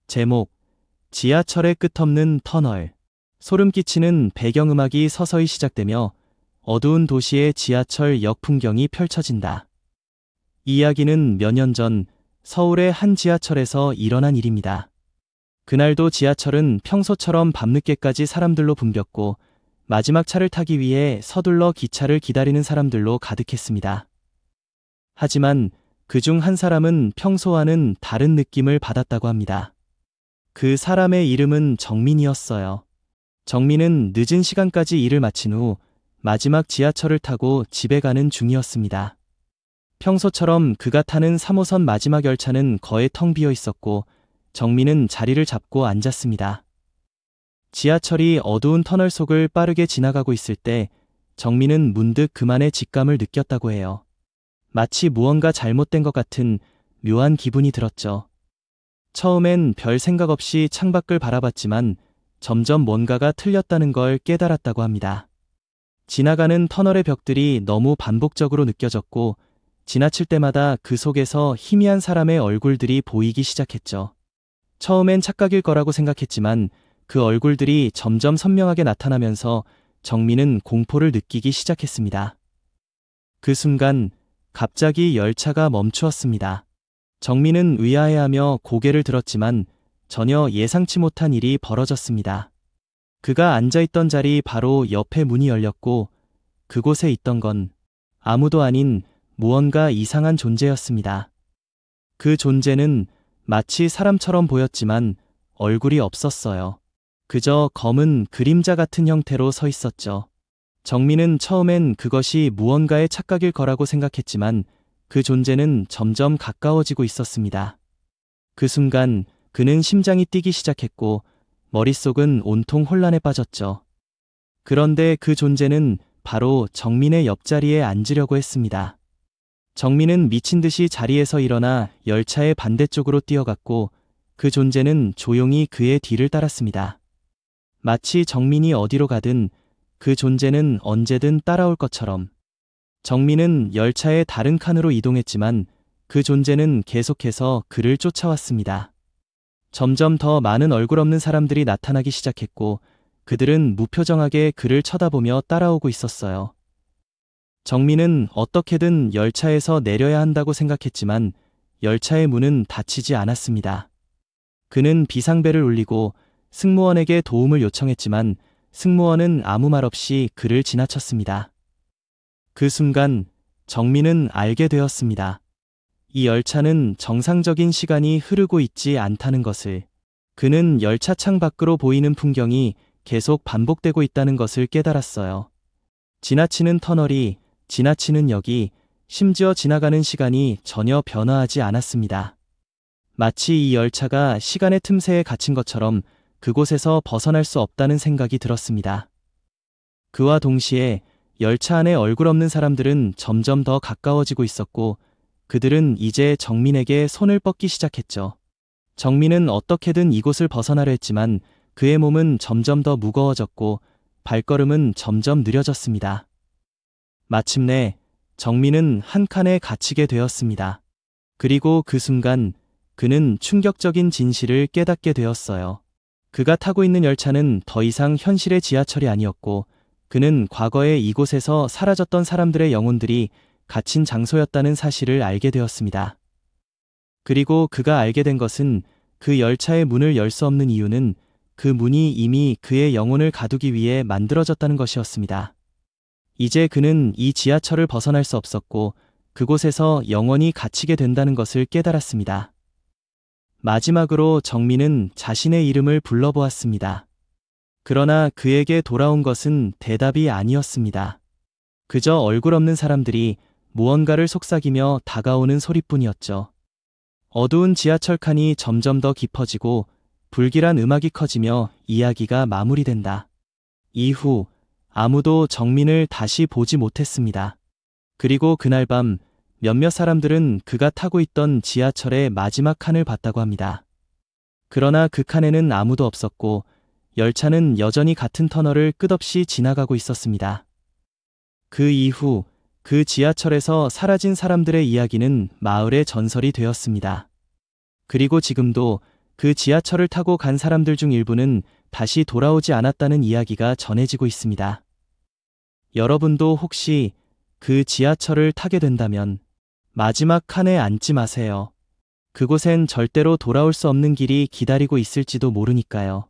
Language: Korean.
제목, 지하철의 끝없는 터널. 소름 끼치는 배경음악이 서서히 시작되며 어두운 도시의 지하철 역 풍경이 펼쳐진다. 이 이야기는 몇 년 전 서울의 한 지하철에서 일어난 일입니다. 그날도 지하철은 평소처럼 밤늦게까지 사람들로 붐볐고 마지막 차를 타기 위해 서둘러 기차를 기다리는 사람들로 가득했습니다. 하지만 그중 한 사람은 평소와는 다른 느낌을 받았다고 합니다. 그 사람의 이름은 정민이었어요. 정민은 늦은 시간까지 일을 마친 후 마지막 지하철을 타고 집에 가는 중이었습니다. 평소처럼 그가 타는 3호선 마지막 열차는 거의 텅 비어 있었고 정민은 자리를 잡고 앉았습니다. 지하철이 어두운 터널 속을 빠르게 지나가고 있을 때 정민은 문득 그만의 직감을 느꼈다고 해요. 마치 무언가 잘못된 것 같은 묘한 기분이 들었죠. 처음엔 별 생각 없이 창밖을 바라봤지만 점점 뭔가가 틀렸다는 걸 깨달았다고 합니다. 지나가는 터널의 벽들이 너무 반복적으로 느껴졌고 지나칠 때마다 그 속에서 희미한 사람의 얼굴들이 보이기 시작했죠. 처음엔 착각일 거라고 생각했지만 그 얼굴들이 점점 선명하게 나타나면서 정민은 공포를 느끼기 시작했습니다. 그 순간 갑자기 열차가 멈추었습니다. 정민은 의아해하며 고개를 들었지만 전혀 예상치 못한 일이 벌어졌습니다. 그가 앉아있던 자리 바로 옆에 문이 열렸고 그곳에 있던 건 아무도 아닌 무언가 이상한 존재였습니다. 그 존재는 마치 사람처럼 보였지만 얼굴이 없었어요. 그저 검은 그림자 같은 형태로 서 있었죠. 정민은 처음엔 그것이 무언가의 착각일 거라고 생각했지만 그 존재는 점점 가까워지고 있었습니다. 그 순간 그는 심장이 뛰기 시작했고 머릿속은 온통 혼란에 빠졌죠. 그런데 그 존재는 바로 정민의 옆자리에 앉으려고 했습니다. 정민은 미친 듯이 자리에서 일어나 열차의 반대쪽으로 뛰어갔고 그 존재는 조용히 그의 뒤를 따랐습니다. 마치 정민이 어디로 가든 그 존재는 언제든 따라올 것처럼. 정민은 열차의 다른 칸으로 이동했지만 그 존재는 계속해서 그를 쫓아왔습니다. 점점 더 많은 얼굴 없는 사람들이 나타나기 시작했고 그들은 무표정하게 그를 쳐다보며 따라오고 있었어요. 정민은 어떻게든 열차에서 내려야 한다고 생각했지만 열차의 문은 닫히지 않았습니다. 그는 비상벨을 울리고 승무원에게 도움을 요청했지만 승무원은 아무 말 없이 그를 지나쳤습니다. 그 순간 정민은 알게 되었습니다. 이 열차는 정상적인 시간이 흐르고 있지 않다는 것을. 그는 열차 창 밖으로 보이는 풍경이 계속 반복되고 있다는 것을 깨달았어요. 지나치는 터널이, 지나치는 역이, 심지어 지나가는 시간이 전혀 변화하지 않았습니다. 마치 이 열차가 시간의 틈새에 갇힌 것처럼 그곳에서 벗어날 수 없다는 생각이 들었습니다. 그와 동시에 열차 안에 얼굴 없는 사람들은 점점 더 가까워지고 있었고 그들은 이제 정민에게 손을 뻗기 시작했죠. 정민은 어떻게든 이곳을 벗어나려 했지만 그의 몸은 점점 더 무거워졌고 발걸음은 점점 느려졌습니다. 마침내 정민은 한 칸에 갇히게 되었습니다. 그리고 그 순간 그는 충격적인 진실을 깨닫게 되었어요. 그가 타고 있는 열차는 더 이상 현실의 지하철이 아니었고 그는 과거에 이곳에서 사라졌던 사람들의 영혼들이 갇힌 장소였다는 사실을 알게 되었습니다. 그리고 그가 알게 된 것은 그 열차의 문을 열 수 없는 이유는 그 문이 이미 그의 영혼을 가두기 위해 만들어졌다는 것이었습니다. 이제 그는 이 지하철을 벗어날 수 없었고 그곳에서 영원히 갇히게 된다는 것을 깨달았습니다. 마지막으로 정민은 자신의 이름을 불러보았습니다. 그러나 그에게 돌아온 것은 대답이 아니었습니다. 그저 얼굴 없는 사람들이 무언가를 속삭이며 다가오는 소리뿐이었죠. 어두운 지하철 칸이 점점 더 깊어지고 불길한 음악이 커지며 이야기가 마무리된다. 이후 아무도 정민을 다시 보지 못했습니다. 그리고 그날 밤 몇몇 사람들은 그가 타고 있던 지하철의 마지막 칸을 봤다고 합니다. 그러나 그 칸에는 아무도 없었고 열차는 여전히 같은 터널을 끝없이 지나가고 있었습니다. 그 이후 그 지하철에서 사라진 사람들의 이야기는 마을의 전설이 되었습니다. 그리고 지금도 그 지하철을 타고 간 사람들 중 일부는 다시 돌아오지 않았다는 이야기가 전해지고 있습니다. 여러분도 혹시 그 지하철을 타게 된다면 마지막 칸에 앉지 마세요. 그곳엔 절대로 돌아올 수 없는 길이 기다리고 있을지도 모르니까요.